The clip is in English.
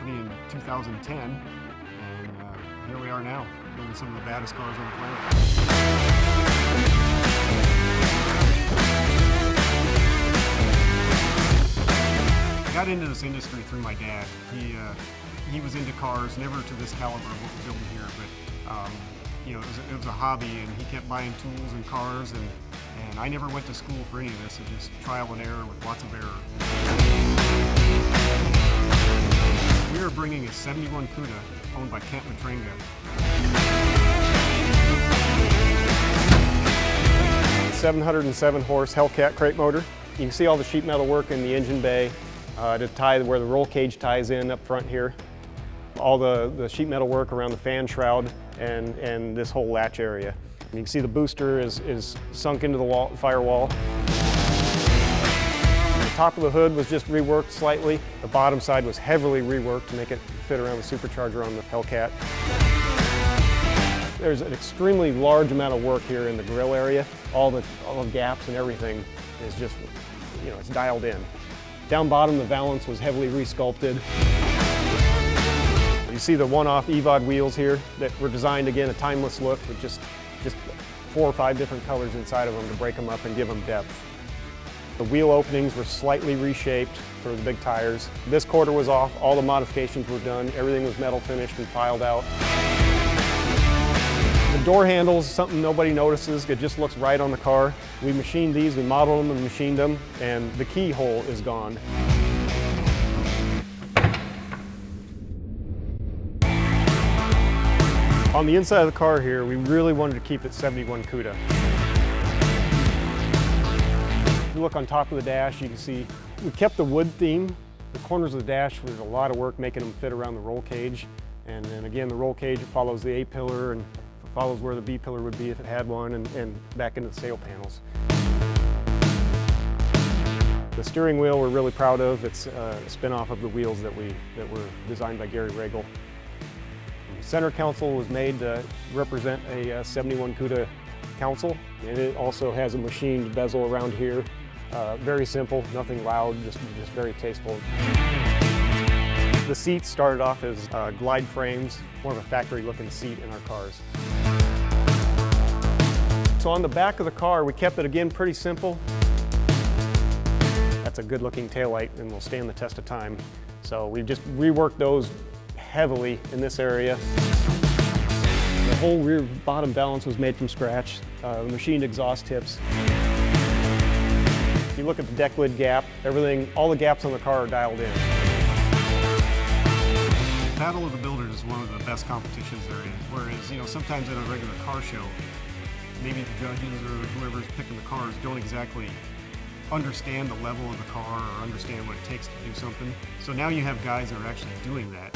company in 2010, and here we are now, building some of the baddest cars on the planet. I got into this industry through my dad. He was into cars, never to this caliber of what we're building here, but you know, it was a hobby, and he kept buying tools and cars, and I never went to school for any of this. It just trial and error with lots of error. We are bringing a 71 Cuda owned by Kent Matrenga. 707 horse Hellcat crate motor. You can see all the sheet metal work in the engine bay to tie where the roll cage ties in up front here. All the sheet metal work around the fan shroud and this whole latch area. And you can see the booster is sunk into the firewall. The top of the hood was just reworked slightly. The bottom side was heavily reworked to make it fit around the supercharger on the Hellcat. There's an extremely large amount of work here in the grill area. All the gaps and everything is just, you know, it's dialed in. Down bottom, the valance was heavily resculpted. You see the one-off EVOD wheels here that were designed, again, a timeless look with just 4 or 5 different colors inside of them to break them up and give them depth. The wheel openings were slightly reshaped for the big tires. This quarter was off, all the modifications were done, everything was metal finished and filed out. The door handles, something nobody notices, it just looks right on the car. We machined these, we modeled them and machined them, and the keyhole is gone. On the inside of the car here, we really wanted to keep it 71 Cuda. If you look on top of the dash, you can see we kept the wood theme. The corners of the dash was a lot of work making them fit around the roll cage. And then again, the roll cage follows the A-pillar and follows where the B-pillar would be if it had one, and back into the sail panels. The steering wheel we're really proud of. It's a spin-off of the wheels that were designed by Gary Regal. The center console was made to represent a 71 Cuda console, and it also has a machined bezel around here. Very simple, nothing loud, just very tasteful. The seats started off as glide frames, more of a factory-looking seat in our cars. So on the back of the car, we kept it again pretty simple. That's a good-looking taillight and will stand the test of time. So we've just reworked those heavily in this area. The whole rear bottom valance was made from scratch, machined exhaust tips. If you look at the deck lid gap, everything, all the gaps on the car are dialed in. Battle of the Builders is one of the best competitions there is, whereas, you know, sometimes at a regular car show, maybe the judges or whoever's picking the cars don't exactly understand the level of the car or understand what it takes to do something. So now you have guys that are actually doing that.